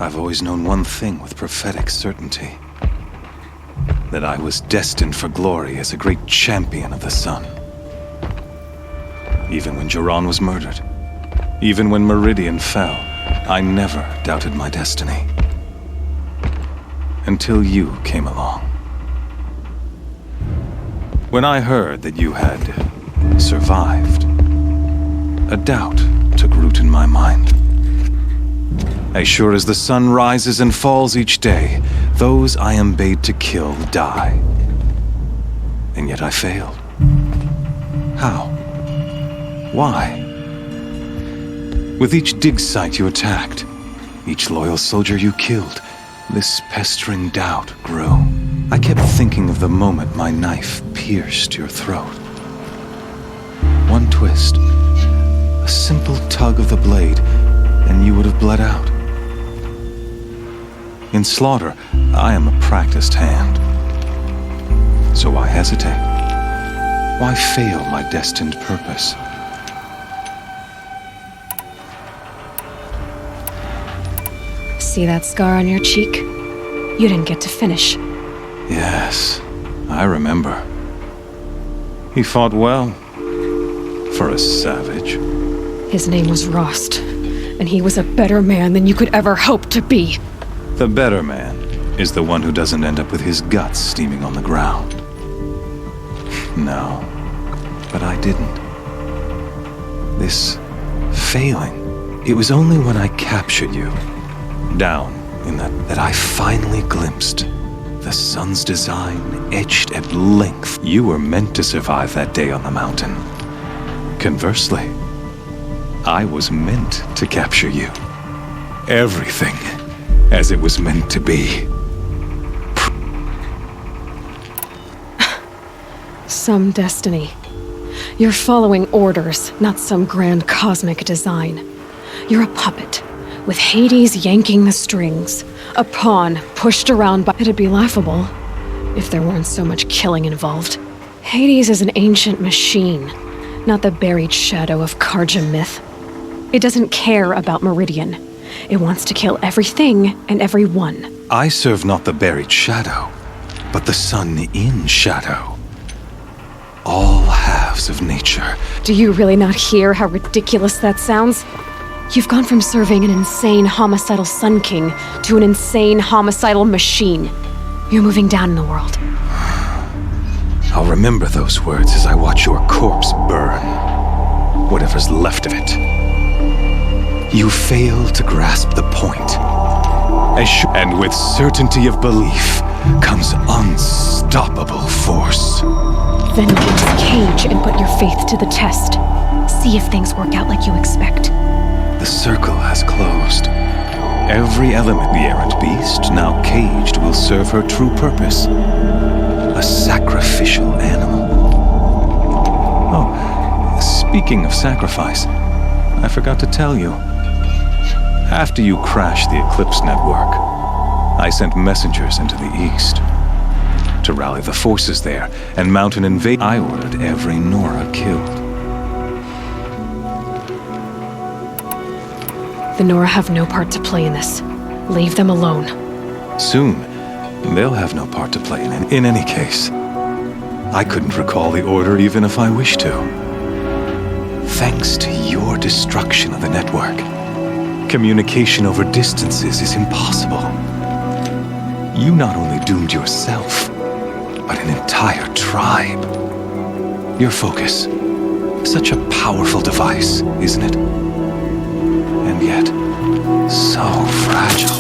I've always known one thing with prophetic certainty. That I was destined for glory as a great champion of the sun. Even when Jiran was murdered, even when Meridian fell, I never doubted my destiny. Until you came along. When I heard that you had survived, a doubt took root in my mind. As sure as the sun rises and falls each day, Those I am bade to kill die. And yet I failed. How? Why? With each dig site you attacked, each loyal soldier you killed, this pestering doubt grew. I kept thinking of the moment my knife pierced your throat. One twist, a simple tug of the blade, and you would have bled out. In slaughter, I am a practiced hand. So why hesitate? Why fail my destined purpose? See that scar on your cheek? You didn't get to finish. Yes, I remember. He fought well. For a savage. His name was Rost, and he was a better man than you could ever hope to be. The better man is the one who doesn't end up with his guts steaming on the ground. No, but I didn't. This failing, it was only when I captured you, down in that I finally glimpsed the sun's design etched at length. You were meant to survive that day on the mountain. Conversely, I was meant to capture you. Everything as it was meant to be. Some destiny. You're following orders, not some grand cosmic design. You're a puppet, with Hades yanking the strings. A pawn pushed around by... It'd be laughable if there weren't so much killing involved. Hades is an ancient machine, not the buried shadow of Karja myth. It doesn't care about Meridian. It wants to kill everything and everyone. I serve not the buried shadow, but the sun in shadow. All halves of nature. Do you really not hear how ridiculous that sounds? You've gone from serving an insane homicidal Sun King to an insane homicidal machine. You're moving down in the world. I'll remember those words as I watch your corpse burn. Whatever's left of it. You fail to grasp the point. And with certainty of belief comes unstoppable force. Then get to the cage and put your faith to the test. See if things work out like you expect. The circle has closed. Every element, the errant beast, now caged, will serve her true purpose. A sacrificial animal. Oh, speaking of sacrifice, I forgot to tell you. After you crashed the Eclipse network, I sent messengers into the east to rally the forces there and mount an invasion. I ordered every Nora killed. The Nora have no part to play in this. Leave them alone. Soon, they'll have no part to play in any case. I couldn't recall the order even if I wished to. Thanks to your destruction of the network, communication over distances is impossible. You not only doomed yourself, but an entire tribe. Your focus, such a powerful device, isn't it? And yet, so fragile.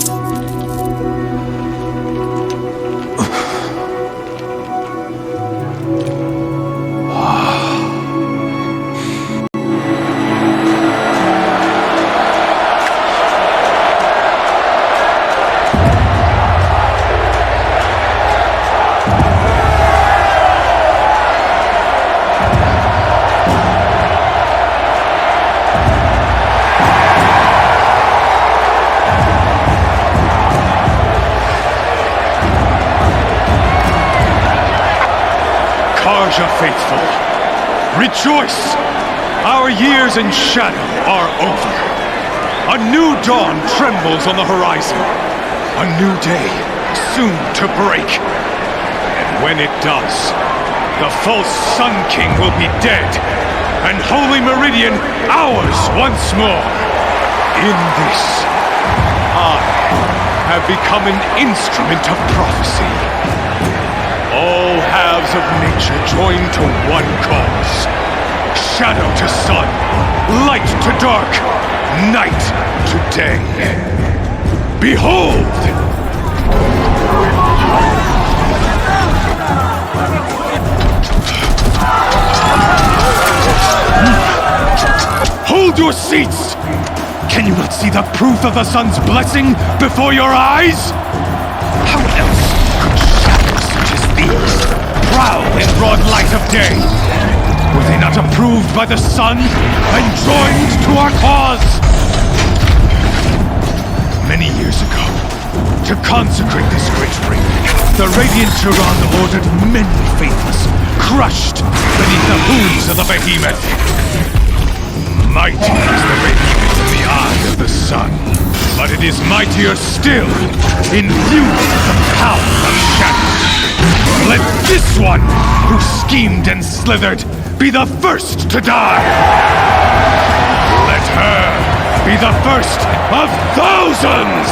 Faithful, rejoice! Our years in shadow are over. A new dawn trembles on the horizon. A new day soon to break. And when it does, the false Sun King will be dead, and Holy Meridian ours once more. In this, I have become an instrument of prophecy. All halves of nature join to one cause. Shadow to sun, light to dark, night to day. Behold! seats! Can you not see the proof of the sun's blessing before your eyes? How else could shadows such as these prowl in broad light of day? Were they not approved by the sun and joined to our cause? Many years ago, to consecrate this great ring, the Radiant Turan ordered many faithless, crushed beneath the hooves of the behemoth. Mighty is the behemoth in the eye of the sun, but it is mightier still in view of the power of shadow. Let this one, who schemed and slithered, be the first to die! Let her be the first of thousands!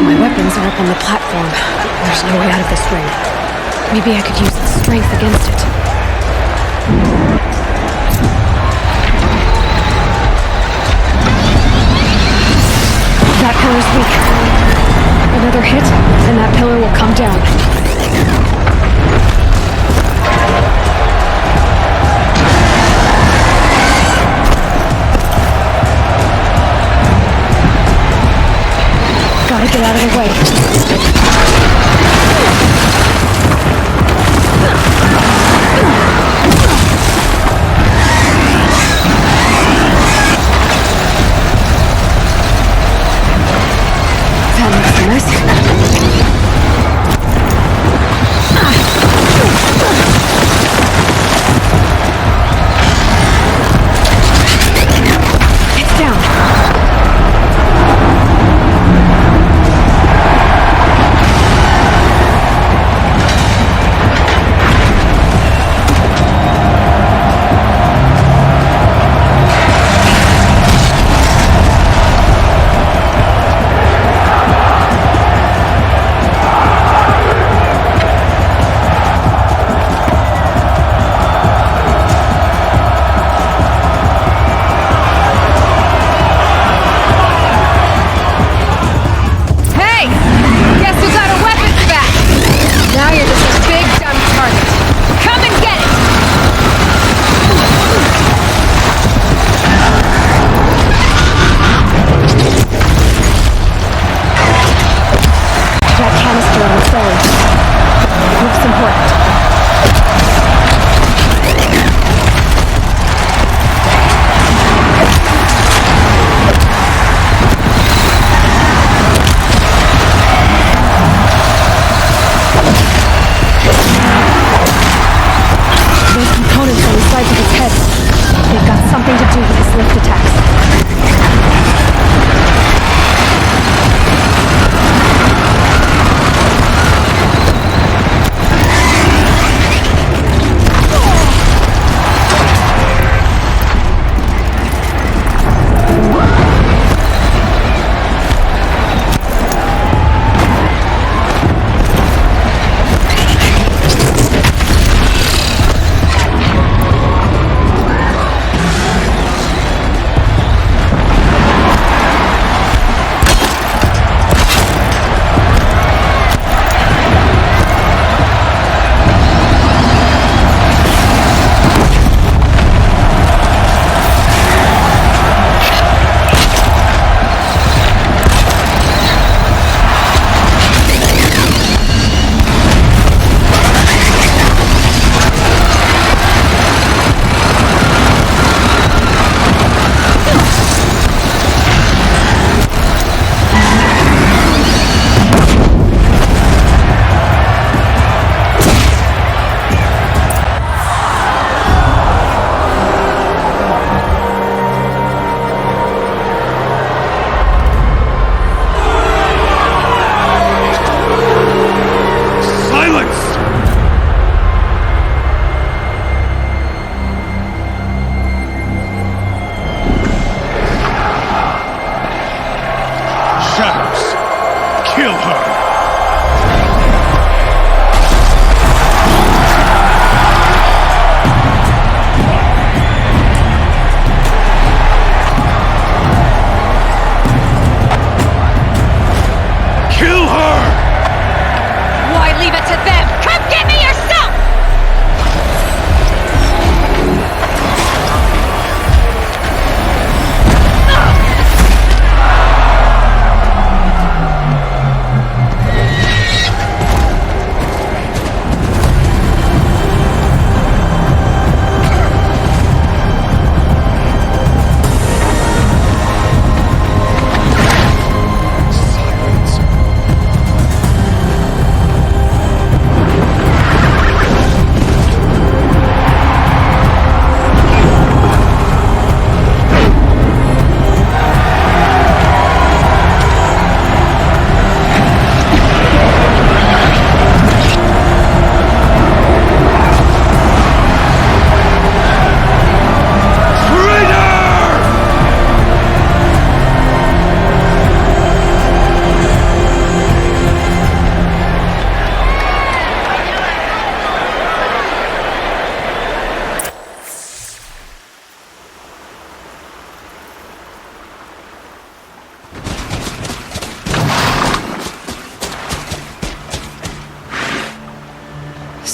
My weapons are up on the platform. There's no way out of this ring. Maybe I could use its strength against it. That pillar's weak. Another hit, and that pillar will come down. Gotta get out of the way. That makes sense. It's down.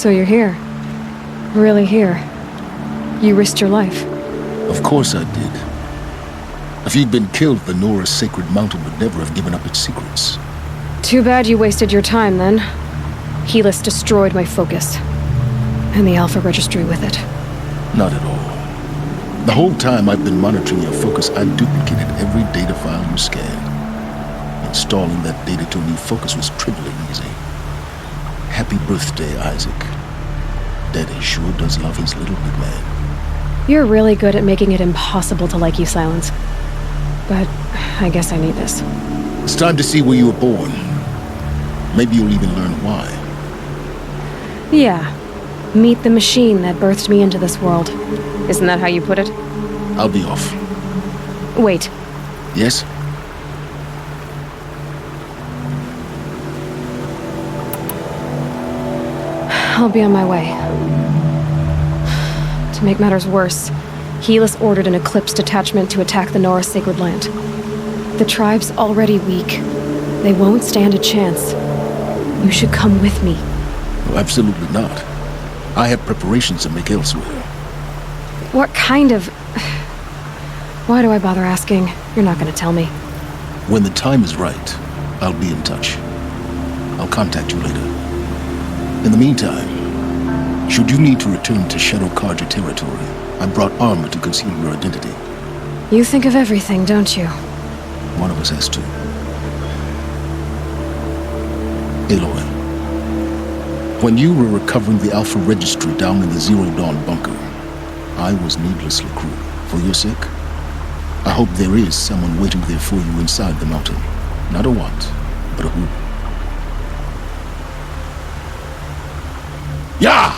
So you're here. Really here. You risked your life. Of course I did. If you'd been killed, the Nora's sacred mountain would never have given up its secrets. Too bad you wasted your time, then. Helix destroyed my focus. And the Alpha Registry with it. Not at all. The whole time I've been monitoring your focus, I duplicated every data file you scanned. Installing that data to a new focus was trivially easy. Happy birthday, Isaac. Daddy sure does love his little big man. You're really good at making it impossible to like you, Silence. But I guess I need this. It's time to see where you were born. Maybe you'll even learn why. Yeah. Meet the machine that birthed me into this world. Isn't that how you put it? I'll be off. Wait. Yes? I'll be on my way. To make matters worse, Helix ordered an Eclipse detachment to attack the Nora Sacred Land. The tribe's already weak. They won't stand a chance. You should come with me. Oh, absolutely not. I have preparations to make elsewhere. What kind of... Why do I bother asking? You're not gonna tell me. When the time is right, I'll be in touch. I'll contact you later. In the meantime, should you need to return to Shadow Karja territory, I brought armor to conceal your identity. You think of everything, don't you? One of us has to. Aloy, when you were recovering the Alpha Registry down in the Zero Dawn bunker, I was needlessly cruel. For your sake, I hope there is someone waiting there for you inside the mountain. Not a what, but a who. Yeah!